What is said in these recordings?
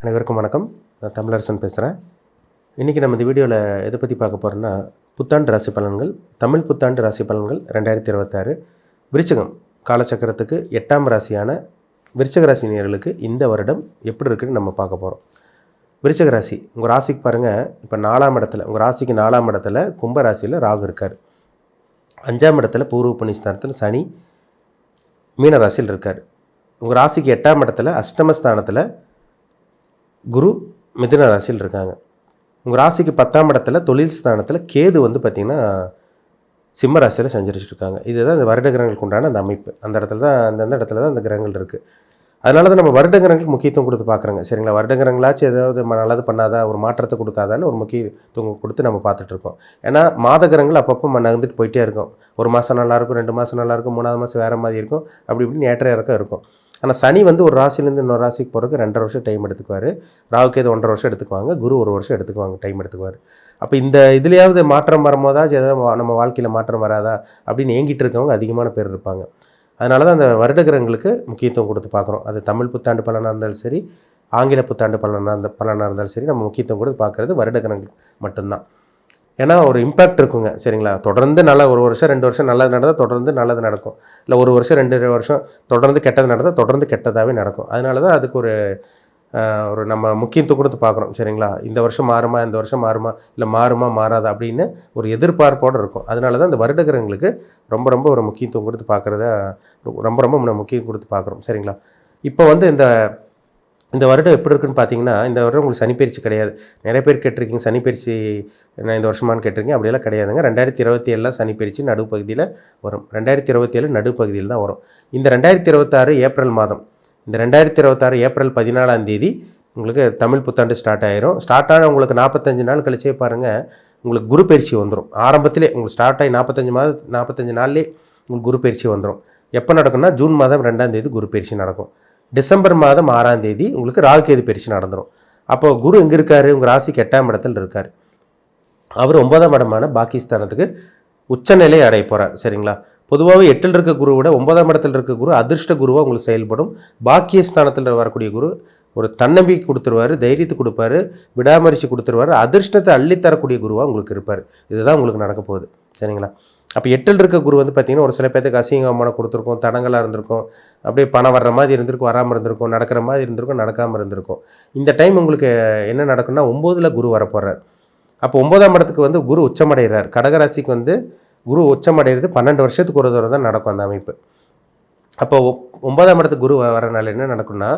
அனைவருக்கும் வணக்கம். நான் தமிழரசன் பேசுகிறேன். இன்றைக்கி நம்ம இந்த வீடியோவில் எதை பற்றி பார்க்க போகிறோன்னா, புத்தாண்டு ராசி பலன்கள், தமிழ் புத்தாண்டு ராசி பலன்கள் 2026 விருச்சிகம் காலச்சக்கரத்துக்கு 8ஆம் ராசியான விருச்சிக ராசி நேயர்களுக்கு இந்த வருடம் எப்படி இருக்குன்னு நம்ம பார்க்க போகிறோம். விருச்சிக ராசி, உங்கள் ராசிக்கு பாருங்கள், இப்போ 4ஆம் இடத்துல, உங்கள் ராசிக்கு 4ஆம் இடத்துல கும்ப ராசியில் ராகு இருக்கார். 5ஆம் இடத்துல பூர்வ புண்ணியஸ்தானத்தில் சனி மீன ராசியில் இருக்கார். உங்கள் ராசிக்கு 8ஆம் இடத்துல அஷ்டமஸ்தானத்தில் குரு மிதுன ராசியில் இருக்காங்க. உங்கள் ராசிக்கு 10ஆம் இடத்துல தொழில் ஸ்தானத்தில் கேது பார்த்திங்கன்னா சிம்ம ராசியில் சஞ்சரிச்சுருக்காங்க. இதுதான் இந்த வருட கிரகங்களுக்கு உண்டான அந்த அமைப்பு. அந்த இடத்துல தான் அந்தந்த இடத்துல தான் அந்த கிரகங்கள் இருக்குது. அதனால தான் நம்ம வருட கிரகங்களுக்கு முக்கியத்துவம் கொடுத்து பார்க்குறோங்க. சரிங்களா, வருட கிரகங்களாச்சும் ஏதாவது நல்லது பண்ணாதா, ஒரு மாற்றத்தை கொடுக்காதான்னு ஒரு முக்கியத்துவம் கொடுத்து நம்ம பார்த்துட்ருக்கோம். ஏன்னா மாத கிரகங்கள் அப்பப்போ நகர்ந்துட்டு போயிட்டே இருக்கும். ஒரு மாதம் நல்லாயிருக்கும், 2 மாதம் நல்லாயிருக்கும், 3ஆவது மாதம் வேறு மாதிரி இருக்கும், அப்படி இப்படின்னு ஏற்ற இறக்கம் இருக்கும். ஆனால் சனி ஒரு ராசிலேருந்து இன்னொரு ராசிக்கு போகிறதுக்கு 2.5 வருஷம் டைம் எடுத்துக்குவார். ராகுகேது 1.5 வருஷம் எடுத்துக்குவாங்க. குரு 1 வருஷம் எடுத்துக்குவாங்க, டைம் எடுத்துக்குவார். அப்போ இந்த இதுலேயாவது மாற்றம் வரும்போதாச்சும் ஏதாவது நம்ம வாழ்க்கையில் மாற்றம் வராதா அப்படின்னு ஏங்கிட்டு இருக்கவங்க அதிகமான பேர் இருப்பாங்க. அதனால தான் அந்த வருட கிரகங்களுக்கு முக்கியத்துவம் கொடுத்து பார்க்குறோம். அது தமிழ் புத்தாண்டு பலனாக இருந்தாலும் சரி, ஆங்கில புத்தாண்டு பலனாக இருந்தாலும் சரி, நம்ம முக்கியத்துவம் கொடுத்து பார்க்குறது வருட கிரகங்கள் மட்டும்தான். ஏன்னா ஒரு இம்பேக்ட் இருக்குங்க. சரிங்களா, தொடர்ந்து நல்லா 1 வருஷம் 2 வருஷம் நல்லது நடந்தால் தொடர்ந்து நல்லது நடக்கும். இல்லை 1 வருஷம் 2 வருஷம் தொடர்ந்து கெட்டது நடந்தால் தொடர்ந்து கெட்டதாகவே நடக்கும். அதனால தான் அதுக்கு ஒரு நம்ம முக்கியத்துவம் கொடுத்து பார்க்குறோம். சரிங்களா, இந்த வருஷம் மாறுமா, இந்த வருஷம் மாறுமா, இல்லை மாறுமா மாறாதா அப்படின்னு ஒரு எதிர்பார்ப்போடு இருக்கும். அதனால தான் இந்த வருட கிரகங்களுக்கு ரொம்ப ஒரு முக்கியத்துவம் கொடுத்து பார்க்குறத ரொம்ப முக்கியம் கொடுத்து பார்க்குறோம். சரிங்களா, இப்போ இந்த வருடம் எப்படி இருக்குன்னு பார்த்தீங்கன்னா, இந்த வருடம் உங்களுக்கு சனிப்பயிற்சி கிடையாது. நிறைய பேர் கேட்டிருக்கீங்க சனிப்பயிற்சி நான் இந்த வருஷமானு கேட்டிருக்கீங்க. அப்படியெல்லாம் கிடையாதுங்க. 2027 சனிப்பயிற்சி நடுப்பகுதியில் வரும். 2027 நடுப்பகுதியில் தான் வரும். இந்த 2026 ஏப்ரல் மாதம், இந்த 2026 ஏப்ரல் 14ஆம் தேதி உங்களுக்கு தமிழ் புத்தாண்டு ஸ்டார்ட் ஆயிரும். ஸ்டார்ட் ஆன உங்களுக்கு 45 நாள் கழிச்சே பாருங்கள், உங்களுக்கு குரு பயிற்சி வந்துடும். ஆரம்பத்திலே உங்களுக்கு ஸ்டார்ட் ஆகி 45 நாள்லேயே உங்களுக்கு குரு பயிற்சி வந்துடும். எப்போ நடக்கும்னா ஜூன் மாதம் 2ஆம் தேதி குரு பயிற்சி நடக்கும். டிசம்பர் மாதம் 6ஆம் தேதி உங்களுக்கு ராகுகேது பயிற்சி நடந்துடும். அப்போ குரு எங்கே இருக்கார், உங்கள் ராசிக்கு 8ஆம் இடத்துல இருக்கார். அவர் 9ஆம் இடமான பாகிஸ்தானத்துக்கு உச்சநிலை அடைய போகிறார். சரிங்களா, பொதுவாகவே 8ல் இருக்க குரு விட 9ஆம் இடத்துல இருக்க குரு அதிர்ஷ்ட குருவாக உங்களுக்கு செயல்படும். பாக்கியஸ்தானத்தில் வரக்கூடிய குரு ஒரு தன்னம்பிக்கை கொடுத்துருவார், தைரியத்தை கொடுப்பாரு, விடாமரிச்சு கொடுத்துருவார், அதிர்ஷ்டத்தை அள்ளித்தரக்கூடிய குருவாக உங்களுக்கு இருப்பார். இதுதான் உங்களுக்கு நடக்க போகுது. சரிங்களா, அப்போ 8ல் இருக்க குரு பார்த்திங்கன்னா ஒரு சில பேர்த்துக்கு அசிங்கமான கொடுத்துருக்கும், தடங்களாக இருந்திருக்கும், அப்படியே பணம் வர்ற மாதிரி இருந்திருக்கும், வராமல் இருந்திருக்கும், நடக்கிற மாதிரி இருந்திருக்கும், நடக்காமல் இருந்திருக்கும். இந்த டைம் உங்களுக்கு என்ன நடக்கும்னா 9ல் குரு வரப்போகிறார். அப்போ 9ஆம் இடத்துக்கு குரு உச்சமடைகிறார். கடகராசிக்கு குரு உச்சமடைகிறது 12 வருஷத்துக்கு ஒரு தடவை தான் நடக்கும் அந்த அமைப்பு. அப்போ 9ஆம் இடத்துக்கு குரு வரனால என்ன நடக்கும்னா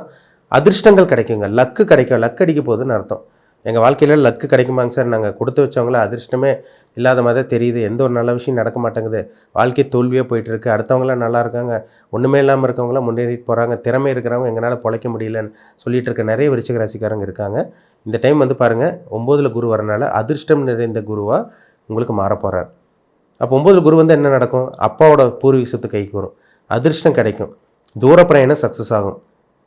அதிர்ஷ்டங்கள் கிடைக்குங்க, லக்கு கிடைக்கும். லக்கு அடிக்க போகுதுன்னு அர்த்தம். எங்கள் வாழ்க்கையில் லக்கு கிடைக்குமாங்க சார், நாங்கள் கொடுத்து வச்சவங்கள அதிர்ஷ்டமே இல்லாத மாதிரி தான் தெரியுது, எந்த ஒரு நல்ல விஷயம் நடக்க மாட்டேங்குது, வாழ்க்கை தோல்வியாக போயிட்டுருக்கு, அடுத்தவங்களாம் நல்லா இருக்காங்க, ஒன்றுமே இல்லாமல் இருக்கவங்களாம் முன்னேறிட்டு போகிறாங்க, திறமை இருக்கிறவங்க எங்களால் பிழைக்க முடியலன்னு சொல்லிட்டு இருக்க நிறைய விருச்சிக ராசிக்காரங்க இருக்காங்க. இந்த டைம் பாருங்கள், 9ல் குரு வரனால அதிர்ஷ்டம் நிறைந்த குருவாக உங்களுக்கு மாற போகிறார். அப்போ 9ல் குரு என்ன நடக்கும், அப்பாவோட பூர்வீகத்து கைக்கு வரும், அதிர்ஷ்டம் கிடைக்கும், தூர பிரயாணம் சக்ஸஸ் ஆகும்,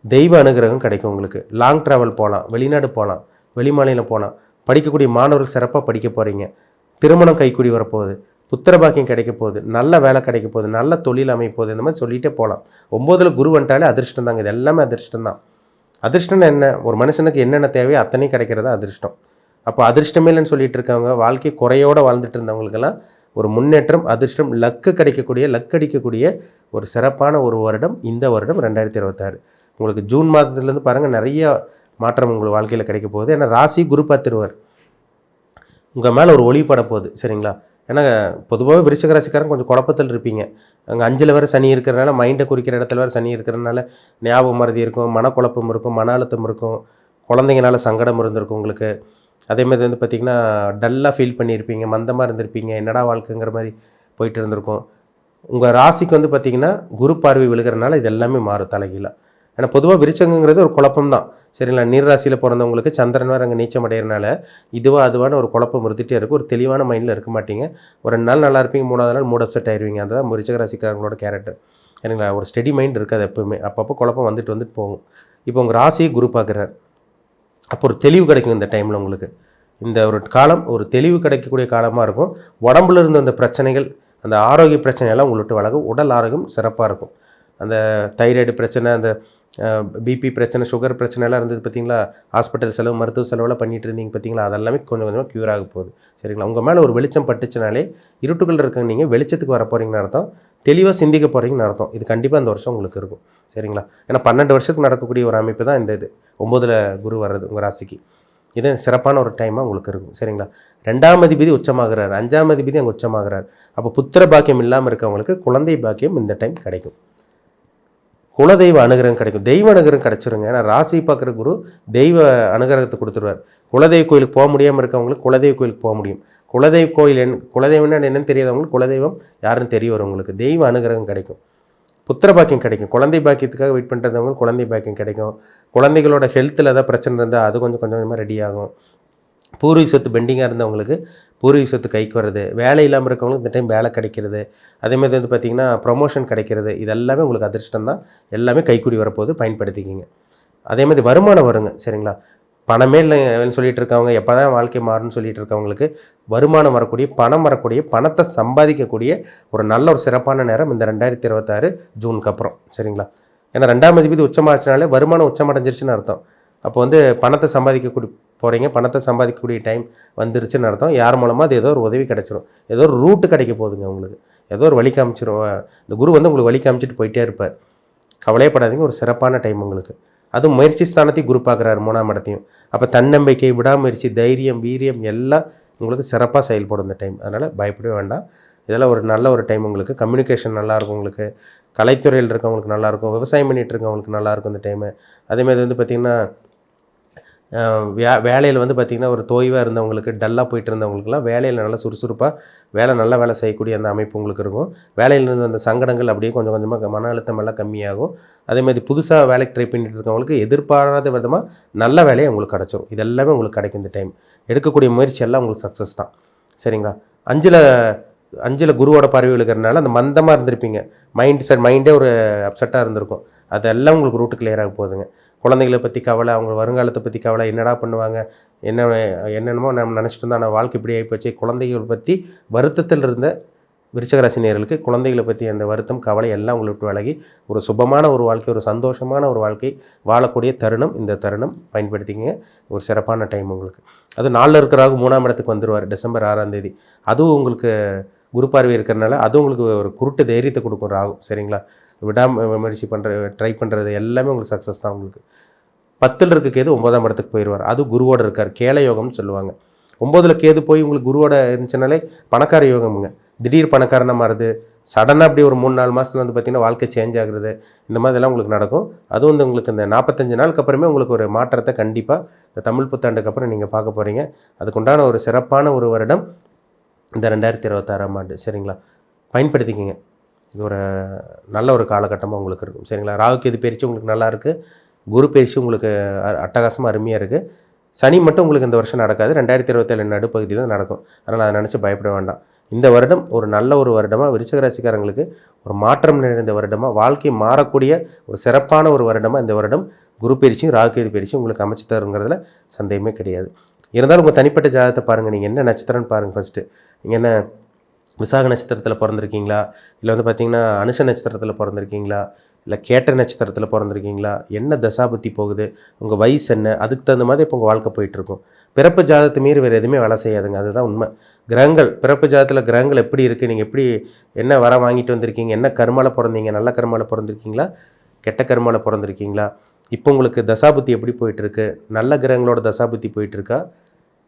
தெய்வ அனுகிரகம் கிடைக்கும், உங்களுக்கு லாங் ட்ராவல் போகலாம், வெளிநாடு போகலாம், வெளிமாநிலம் போகலாம், படிக்கக்கூடிய மாணவர்கள் சிறப்பாக படிக்க போகிறீங்க, திருமணம் கைக்கூடி வரப்போகுது, புத்திர பாக்கியம் கிடைக்க போகுது, நல்ல வேலை கிடைக்க போகுது, நல்ல தொழில் அமைப்போகுது, இந்த மாதிரி சொல்லிகிட்டே போகலாம். 9ல் குரு வந்துட்டாலே அதிர்ஷ்டம் தாங்க. இது எல்லாமே அதிர்ஷ்டம் தான். அதிர்ஷ்டம்னு என்ன, ஒரு மனுஷனுக்கு என்னென்ன தேவையோ அத்தனையும் கிடைக்கிறதா அதிர்ஷ்டம். அப்போ அதிர்ஷ்டமே இல்லைன்னு சொல்லிட்டு இருக்கவங்க, வாழ்க்கை குறையோடு வாழ்ந்துட்டு இருந்தவங்களுக்கெல்லாம் ஒரு முன்னேற்றம், அதிர்ஷ்டம், லக்கு அடிக்கக்கூடிய ஒரு சிறப்பான ஒரு வருடம் இந்த வருடம் 2026. உங்களுக்கு ஜூன் மாதத்துலேருந்து பாருங்கள் நிறைய மாற்றம் உங்களுக்கு வாழ்க்கையில் கிடைக்க போகுது. ஏன்னா ராசி குரு பார்த்துருவார், உங்கள் மேலே ஒரு ஒளி பட போகுது. சரிங்களா, ஏன்னா பொதுவாகவே விருச்சிக ராசிக்காரங்க கொஞ்சம் குழப்பத்தில் இருப்பீங்க. அங்கே 5ல் வேறு சனி இருக்கிறனால, மைண்டை குறிக்கிற இடத்துல வேறு சனி இருக்கிறனால ஞாபக மறதி இருக்கும், மனக்குழப்பம் இருக்கும், மன அழுத்தம் இருக்கும், குழந்தைங்கனால சங்கடம் இருந்திருக்கும் உங்களுக்கு. அதேமாதிரி பார்த்திங்கன்னா டல்லாக ஃபீல் பண்ணியிருப்பீங்க, மந்தமாக இருந்திருப்பீங்க, என்னடா வாழ்க்கைங்கிற மாதிரி போயிட்டு இருந்திருக்கும். உங்கள் ராசிக்கு பார்த்திங்கன்னா குரு பார்வை விழுகிறனால இது எல்லாமே மாறும் தலைகீழாக. ஏன்னா பொதுவாக விருச்சகங்கிறது ஒரு குழப்பம் தான். சரிங்களா, நீர் ராசியில் பிறந்தவங்களுக்கு சந்திரன் வேறு அங்கே நீச்சம் அடைகிறனால அதுவான ஒரு குழப்பம் இருந்துகிட்டே இருக்கும். ஒரு தெளிவான மைண்டில் இருக்க மாட்டீங்க. ஒரு 2 நாள் நல்லா இருப்பீங்க, 3ஆவது நாள் மூட் அப்செட் ஆயிடுவீங்க. அதுதான் விருச்சிக ராசிக்காரங்களோட கேரக்டர். சரிங்களா, ஒரு ஸ்டெடி மைண்ட் இருக்காது எப்போவுமே, அப்பப்போ குழப்பம் வந்துட்டு போகும். இப்போ உங்கள் ராசியை குரு பார்க்குறார். அப்போ ஒரு தெளிவு கிடைக்கும் இந்த டைமில் உங்களுக்கு. இந்த ஒரு காலம் ஒரு தெளிவு கிடைக்கக்கூடிய காலமாக இருக்கும். உடம்புல இருந்த அந்த பிரச்சனைகள், அந்த ஆரோக்கிய பிரச்சனையெல்லாம் உங்கள்கிட்ட விலகும். உடல் ஆரோக்கியம் சிறப்பாக இருக்கும். அந்த தைராய்டு பிரச்சனை, அந்த பிபி பிரச்சனை, சுகர் பிரச்சனைலாம் இருந்தது பார்த்தீங்களா, ஹாஸ்பிட்டல் செலவு, மருத்துவ செலவெல்லாம் பண்ணிகிட்டு இருந்தீங்க பார்த்தீங்களா, அதெல்லாமே கொஞ்சம் கொஞ்சமாக க்யூர் ஆக போகுது. சரிங்களா? உங்கள் மேலே ஒரு வெளிச்சம் பட்டுச்சுனாலே இருட்டுக்குள்ளே இருக்க நீங்கள் வெளிச்சத்துக்கு வர போகிறீங்கன்னு அர்த்தம், தெளிவாக சிந்திக்க போகிறீங்கன்னு அர்த்தம். இது கண்டிப்பாக இந்த வருஷம் உங்களுக்கு இருக்கும். சரிங்களா? ஏன்னா 12 வருஷத்துக்கு நடக்கக்கூடிய ஒரு அமைப்பு தான் இந்த இது 9ல் குரு வர்றது உங்கள் ராசிக்கு. இது சிறப்பான ஒரு டைமாக உங்களுக்கு இருக்கும். சரிங்களா? 2ஆம் அதிபதி உச்சமாகிறார், 5ஆம் அதிபதி அங்கே உச்சமாகிறார். அப்போ புத்திர பாக்கியம் இல்லாமல் இருக்கவங்களுக்கு குழந்தை பாக்கியம் இந்த டைம் கிடைக்கும். குலதெய்வ அனுகிரகம் கிடைக்கும், தெய்வ அனுகிரகம் கிடைச்சிருங்க. ஏன்னா ராசி பார்க்குற குரு தெய்வ அனுகிரகத்தை கொடுத்துருவார். குலதெய்வ கோயிலுக்கு போக முடியாமல் இருக்கவங்களுக்கு குலதெய்வ கோயிலுக்கு போக முடியும். குலதெய்வ கோயில் குலதெய்வம்னா என்னன்னு தெரியாதவங்களுக்கு குலதெய்வம் யாருன்னு தெரிய வரும். உங்களுக்கு தெய்வ அனுகிரகம் கிடைக்கும், புத்திர பாக்கியம் கிடைக்கும். குழந்தை பாக்கியத்துக்காக வெயிட் பண்ணுறவங்களுக்கு குழந்தை பாக்கியம் கிடைக்கும். குழந்தைகளோட ஹெல்த்தில் ஏதாவது பிரச்சனை இருந்தால் அது கொஞ்சம் கொஞ்சமாக ரெடி ஆகும். பூர்வீக சொத்து பெண்டிங்காக இருந்தவங்களுக்கு பூர்வீக சொத்து கைக்கு வருது. வேலை இல்லாமல் இருக்கவங்களுக்கு இந்த டைம் வேலை கிடைக்கிறது. அதேமாதிரி வந்து பார்த்திங்கன்னா ப்ரொமோஷன் கிடைக்கிறது. இது எல்லாமே உங்களுக்கு அதிர்ஷ்டம் தான், எல்லாமே கைக்கூடி வரப்போது, பயன்படுத்திக்கிங்க. அதேமாதிரி வருமானம் வருங்க. சரிங்களா? பணமே இல்லைன்னு சொல்லிட்டு இருக்கவங்க, எப்போ தான் வாழ்க்கை மாறும்னு சொல்லிட்டு இருக்கவங்களுக்கு வருமானம் வரக்கூடிய, பணம் வரக்கூடிய, பணத்தை சம்பாதிக்கக்கூடிய ஒரு நல்ல ஒரு சிறப்பான நேரம் இந்த 2026 ஜூனுக்கு அப்புறம். சரிங்களா? ஏன்னா 2ஆம் அதிபதி உச்சமாச்சுனாலே வருமானம் உச்சமடைஞ்சிருச்சுன்னு அர்த்தம். அப்போ வந்து பணத்தை சம்பாதிக்கக்கூடிய போகிறீங்க, பணத்தை சம்பாதிக்கக்கூடிய டைம் வந்துருச்சுன்னு அர்த்தம். யார் மூலமாக அது ஏதோ ஒரு உதவி கிடைச்சிரும், ஏதோ ஒரு ரூட்டு கிடைக்க போகுதுங்க உங்களுக்கு, ஏதோ ஒரு வழி காமிச்சிரும். இந்த குரு வந்து உங்களுக்கு வழி காமிச்சிட்டு போயிட்டே இருப்பார். கவலையப்படாதீங்க, ஒரு சிறப்பான டைம் உங்களுக்கு. அதுவும் முயற்சி ஸ்தானத்தையும் குரு பார்க்குறாரு, 3ஆம் இடத்தையும். அப்போ தன்னம்பிக்கை, விடாமுயற்சி, தைரியம், வீரியம் எல்லாம் உங்களுக்கு சிறப்பாக செயல்படும் இந்த டைம். அதனால் பயப்படவே வேண்டாம். இதெல்லாம் ஒரு நல்ல ஒரு டைம் உங்களுக்கு. கம்யூனிகேஷன் நல்லாயிருக்கும் உங்களுக்கு, கலைத்துறையில் இருக்கவங்களுக்கு நல்லாயிருக்கும், விவசாயம் பண்ணிகிட்டு இருக்கவங்களுக்கு நல்லாயிருக்கும் இந்த டைமு. அதேமாதிரி வந்து பார்த்திங்கன்னா வேலையில் வந்து பார்த்திங்கன்னா ஒரு தோய்வாக இருந்தவங்களுக்கு, டல்லாக போயிட்டு இருந்தவங்களுக்குலாம் வேலையில் நல்லா சுறுசுறுப்பாக நல்ல வேலை செய்யக்கூடிய அந்த அமைப்பு உங்களுக்கு இருக்கும். வேலையில் இருந்த அந்த சங்கடங்கள் அப்படியே கொஞ்சம் கொஞ்சமாக மன அழுத்தம் எல்லாம் கம்மியாகும். அதேமாதிரி புதுசாக வேலைக்கு ட்ரை பண்ணிட்டு இருக்கவங்களுக்கு எதிர்பாராத விதமாக நல்ல வேலையை உங்களுக்கு கிடச்சிரும். இது எல்லாமே உங்களுக்கு கிடைக்கும் இந்த டைம். எடுக்கக்கூடிய முயற்சி எல்லாம் உங்களுக்கு சக்ஸஸ் தான். சரிங்களா? 5ல் குருவோட பார்வை இருக்கிறதுனால அந்த மந்தமாக இருந்திருப்பீங்க, மைண்டே ஒரு அப்செட்டாக இருந்திருக்கும். அதெல்லாம் உங்களுக்கு ரூட்டு கிளியராக போகுதுங்க. குழந்தைகளை பற்றி கவலை, அவங்க வருங்காலத்தை பற்றி கவலை, என்னடா பண்ணுவாங்க, என்னென்னமோ நம்ம நினச்சிட்டு இருந்தால் நான் வாழ்க்கை இப்படி ஆகிப்போச்சு. குழந்தைகளை பற்றி வருத்தத்தில் இருந்த விருச்சிகராசினியர்களுக்கு குழந்தைகளை பற்றி அந்த வருத்தம், கவலை எல்லாம் உங்களை விட்டு விலகி ஒரு சுபமான ஒரு வாழ்க்கை, ஒரு சந்தோஷமான ஒரு வாழ்க்கை வாழக்கூடிய தருணம் இந்த தருணம். பயன்படுத்திக்கங்க. ஒரு சிறப்பான டைம் உங்களுக்கு. அது 4ல் இருக்கிறாக 3ஆம் இடத்துக்கு வந்துடுவார் டிசம்பர் 6ஆம் தேதி. அதுவும் உங்களுக்கு குரு பார்வை இருக்கிறனால அது உங்களுக்கு ஒரு குருட்டு தைரியத்தை கொடுக்கும் ராகு. சரிங்களா? முயற்சி ட்ரை பண்ணுறது எல்லாமே உங்களுக்கு சக்ஸஸ் தான் உங்களுக்கு. 10ல் இருக்க கேது 9ஆம் இடத்துக்கு போயிடுவார். அது குருவோடு இருக்கார், கேள யோகம்னு சொல்லுவாங்க. 9ல் கேது போய் உங்களுக்கு குருவோட இருந்துச்சுனாலே பணக்கார யோகம்ங்க. திடீர் பணக்காரனாக மாறுது, சடனாக அப்படி ஒரு 3-4 மாதத்தில் வந்து பார்த்திங்கன்னா வாழ்க்கை சேஞ்ச் ஆகுறது, இந்த மாதிரிலாம் உங்களுக்கு நடக்கும். அதுவும் வந்து உங்களுக்கு இந்த 45 நாளுக்கு அப்புறமே உங்களுக்கு ஒரு மாற்றத்தை கண்டிப்பாக இந்த தமிழ் புத்தாண்டுக்கு அப்புறம் நீங்கள் பார்க்க போகிறீங்க. அதுக்குண்டான ஒரு சிறப்பான ஒரு வருடம் இந்த 2026ஆம் ஆண்டு. சரிங்களா? பயன்படுத்திக்கிங்க. இது ஒரு நல்ல ஒரு காலகட்டமாக உங்களுக்கு இருக்கும். சரிங்களா? ராகு கேது பயிற்சி உங்களுக்கு நல்லா இருக்குது, குரு பயிற்சி உங்களுக்கு அட்டகாசமாக அருமையாக இருக்குது. சனி மட்டும் உங்களுக்கு இந்த வருஷம் நடக்காது, 2027 நடுப்பகுதியில் தான் நடக்கும். அதனால் அதை நினச்சி பயப்பட வேண்டாம். இந்த வருடம் ஒரு நல்ல ஒரு வருடமாக விருச்சிக ராசிக்காரங்களுக்கு ஒரு மாற்றம் நிறைந்த வருடமாக, வாழ்க்கை மாறக்கூடிய ஒரு சிறப்பான ஒரு வருடமாக இந்த வருடம் குரு பயிற்சியும் ராகு கேது பயிற்சியும் உங்களுக்கு அமைச்சு தருங்கிறதுல சந்தேகமே கிடையாது. இருந்தாலும் உங்கள் தனிப்பட்ட ஜாதகத்தை பாருங்கள். நீங்கள் என்ன நட்சத்திரம்னு பாருங்கள் ஃபஸ்ட்டு. நீங்கள் என்ன விசாக நட்சத்திரத்தில் பிறந்திருக்கீங்களா, இல்லை வந்து பார்த்திங்கன்னா அனுஷ நட்சத்திரத்தில் பிறந்திருக்கீங்களா, இல்லை கேட்ட நட்சத்திரத்தில் பிறந்திருக்கீங்களா, என்ன தசாபுத்தி போகுது, உங்கள் வயசு என்ன, அதுக்கு தகுந்த மாதிரி இப்போ உங்கள் வாழ்க்கை போயிட்டுருக்கும். பிறப்பு ஜாதகத்தை மீறி வேறு எதுவுமே வேலை செய்யாதுங்க. அதுதான் உண்மை. கிரகங்கள், பிறப்பு ஜாதகத்தில் கிரகங்கள் எப்படி இருக்குது, நீங்கள் எப்படி என்ன வர வாங்கிட்டு வந்திருக்கீங்க, என்ன கர்மாவில் பிறந்தீங்க, நல்ல கர்மாவில் பிறந்திருக்கீங்களா, கெட்ட கர்மாவில் பிறந்திருக்கீங்களா, இப்போ உங்களுக்கு தசாபுத்தி எப்படி போயிட்டுருக்கு, நல்ல கிரகங்களோட தசாபுத்தி போயிட்டுருக்கா,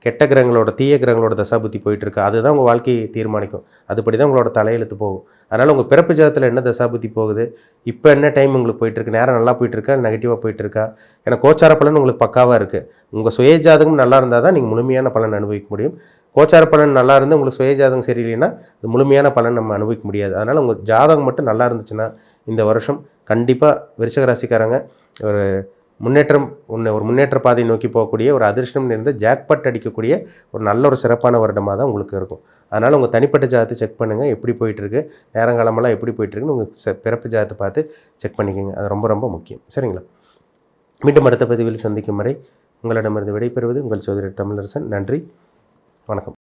கெட்ட கிரகங்களோட தீய கிரகங்களோட தசாபுத்தி போயிட்டுருக்கு, அதுதான் உங்கள் வாழ்க்கையை தீர்மானிக்கும். அதுபடி தான் உங்களோட தலையெழுத்து போகும். அதனால் உங்கள் பிறப்பு ஜாதகத்தில் என்ன தசாபுத்தி போகுது, இப்போ என்ன டைம் உங்களுக்கு போயிட்டுருக்கு, நேரம் நல்லா போயிட்டுருக்கா, நெகட்டிவாக போயிட்டுருக்கா, ஏன்னா கோச்சார பலன் உங்களுக்கு பக்காவாக இருக்குது. உங்கள் சுய ஜாதகம் நல்லா இருந்தால் தான் நீங்கள் முழுமையான பலன் அனுபவிக்க முடியும். கோச்சார பலன் நல்லா இருந்து உங்களுக்கு சுய ஜாதகம் சரியில்லைன்னா அது முழுமையான பலன் நம்ம அனுபவிக்க முடியாது. அதனால் உங்கள் ஜாதகம் மட்டும் நல்லா இருந்துச்சுன்னா இந்த வருஷம் கண்டிப்பாக விருச்சிக ராசிக்காரங்க ஒரு முன்னேற்ற பாதையை நோக்கி போகக்கூடிய ஒரு அதிர்ஷ்டம் நிறைந்த ஜாக்பாட் அடிக்கக்கூடிய ஒரு நல்ல ஒரு சிறப்பான வருடமாக தான் உங்களுக்கு இருக்கும். அதனால் உங்கள் தனிப்பட்ட ஜாதகத்தை செக் பண்ணுங்கள், எப்படி போயிட்டுருக்கு, நேரங்காலமெல்லாம் எப்படி போயிட்டுருக்குன்னு உங்கள் பிறப்பு ஜாதகத்தை பார்த்து செக் பண்ணிக்கோங்க. அது ரொம்ப ரொம்ப முக்கியம். சரிங்களா? மீண்டும் அடுத்த பதிவில் சந்திக்கும் வரை உங்களிடமிருந்து விடைபெறுவது உங்கள் சோதரர் தமிழரசன். நன்றி, வணக்கம்.